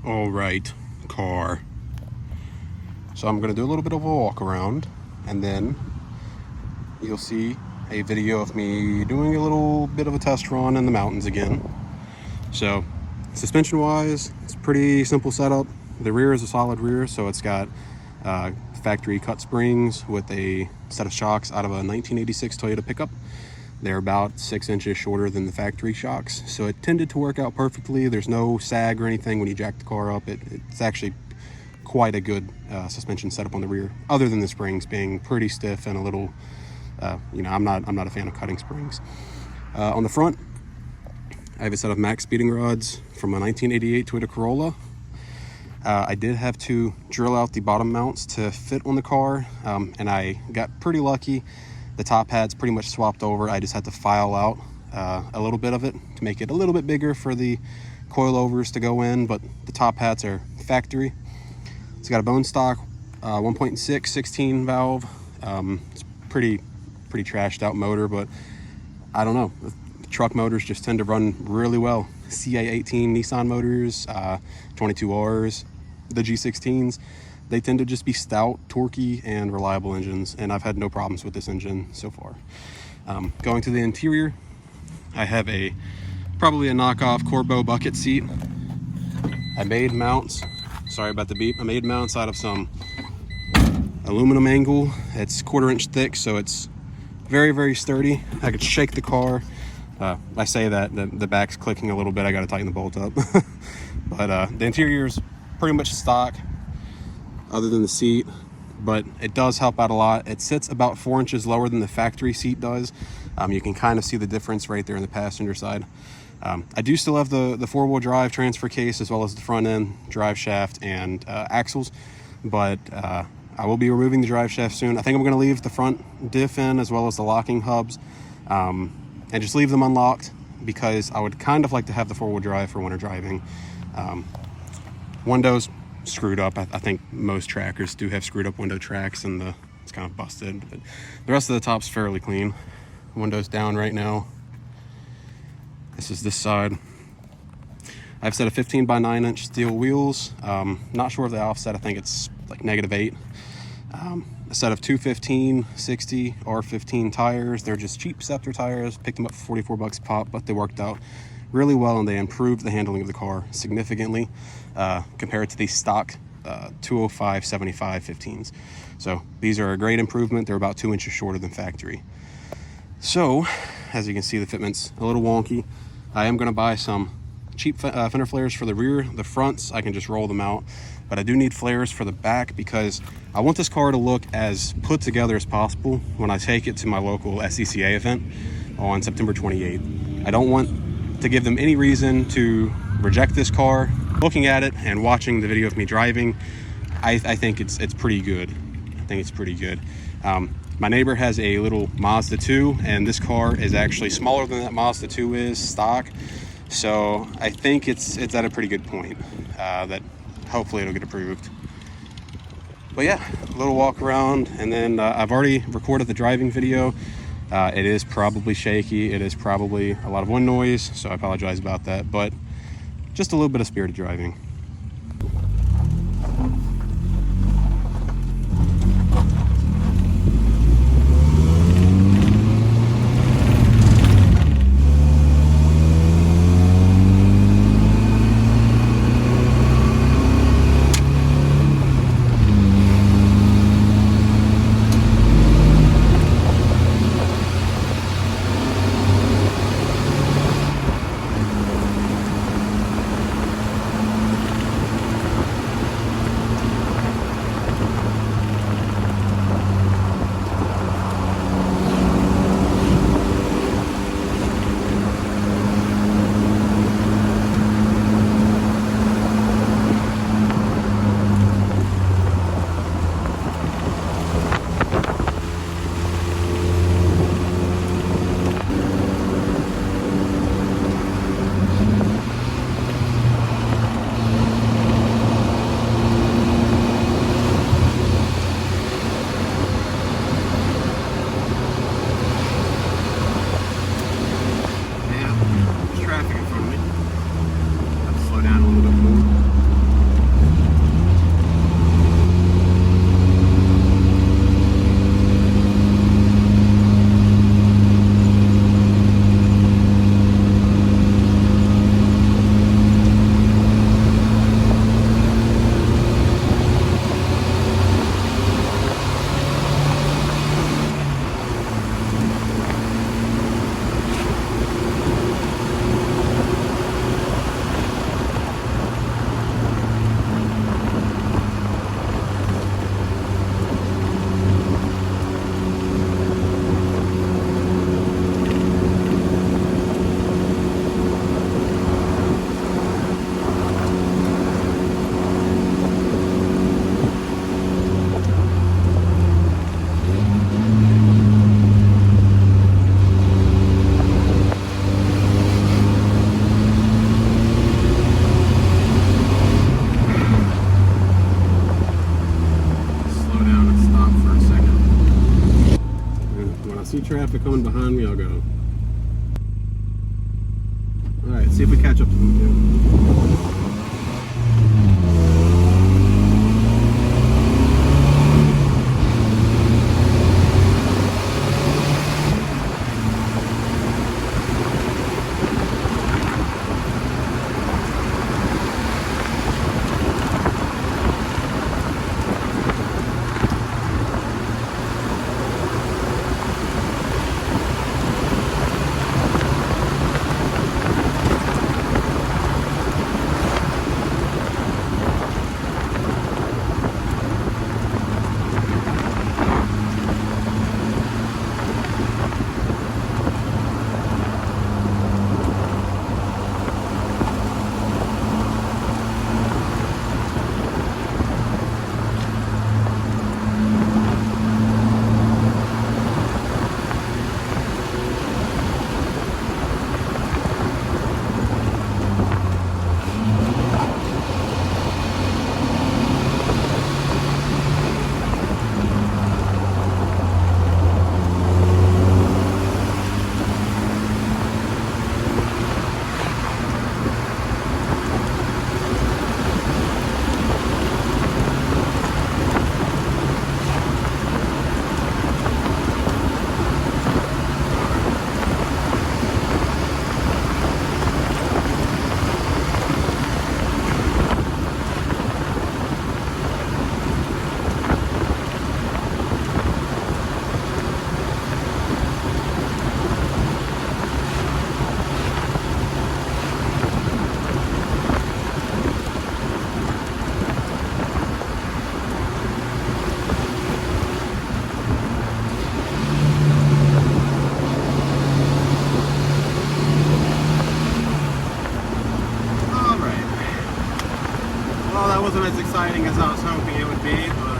All right, car. So I'm gonna do a little bit of a walk around, and then you'll see a video of me doing a little bit of a test run in the mountains again. So suspension wise, it's a pretty simple setup. The rear is a solid rear, so it's got factory cut springs with a set of shocks out of a 1986 Toyota pickup. They're about 6 inches shorter than the factory shocks, so it tended to work out perfectly. There's no sag or anything when you jack the car up. It's actually quite a good suspension setup on the rear, other than the springs being pretty stiff and a little, I'm not a fan of cutting springs. On the front, I have a set of Maxpeedingrods from a 1988 Toyota Corolla. I did have to drill out the bottom mounts to fit on the car, and I got pretty lucky. The top had's pretty much swapped over. I just had to file out a little bit of it to make it a little bit bigger for the coilovers to go in, but the top hats are factory. It's got a bone stock 1.6 16 valve. It's pretty trashed out motor, but I don't know. The truck motors just tend to run really well. CA18 Nissan motors, 22Rs, the G16s. They tend to just be stout, torquey, and reliable engines, and I've had no problems with this engine so far. Going to the interior, I have probably a knockoff Corbeau bucket seat. I made mounts, sorry about the beep, I made mounts out of some aluminum angle. It's 1/4 inch thick, so it's very, very sturdy. I could shake the car. I say that, the back's clicking a little bit, I gotta tighten the bolt up. But the interior is pretty much stock, other than the seat, but it does help out a lot. It sits about 4 inches lower than the factory seat does. You can kind of see the difference right there in the passenger side. I do still have the 4-wheel drive transfer case, as well as the front end drive shaft and axles, but I will be removing the drive shaft soon. I think I'm going to leave the front diff in, as well as the locking hubs, and just leave them unlocked, because I would kind of like to have the 4-wheel drive for winter driving. Windows screwed up. I think most trackers do have screwed up window tracks, and it's kind of busted, but the rest of the top's fairly clean. Windows down right now. This is this side. I've set a 15 by 9 inch steel wheels. Not sure of the offset. I think it's like -8. A set of 215 60 R15 tires. They're just cheap Scepter tires. Picked them up for 44 bucks a pop, but they worked out really well, and they improved the handling of the car significantly compared to the stock 205 75 15s. So these are a great improvement. They're about 2 inches shorter than factory. So as you can see, the fitment's a little wonky. I am going to buy some cheap fender flares for the rear. The fronts, I can just roll them out, but I do need flares for the back, because I want this car to look as put together as possible when I take it to my local SCCA event on September 28th. I don't want to give them any reason to reject this car. Looking at it and watching the video of me driving, I think it's pretty good. I think it's pretty good. My neighbor has a little Mazda 2, and this car is actually smaller than that Mazda 2 is stock. So I think it's at a pretty good point that hopefully it'll get approved. But yeah, a little walk around, and then I've already recorded the driving video. It is probably shaky. It is probably a lot of wind noise, so I apologize about that, but just a little bit of spirited driving. see traffic coming behind me, I'll go. Alright, see if we catch up to them again. Wasn't as exciting as I was hoping it would be, but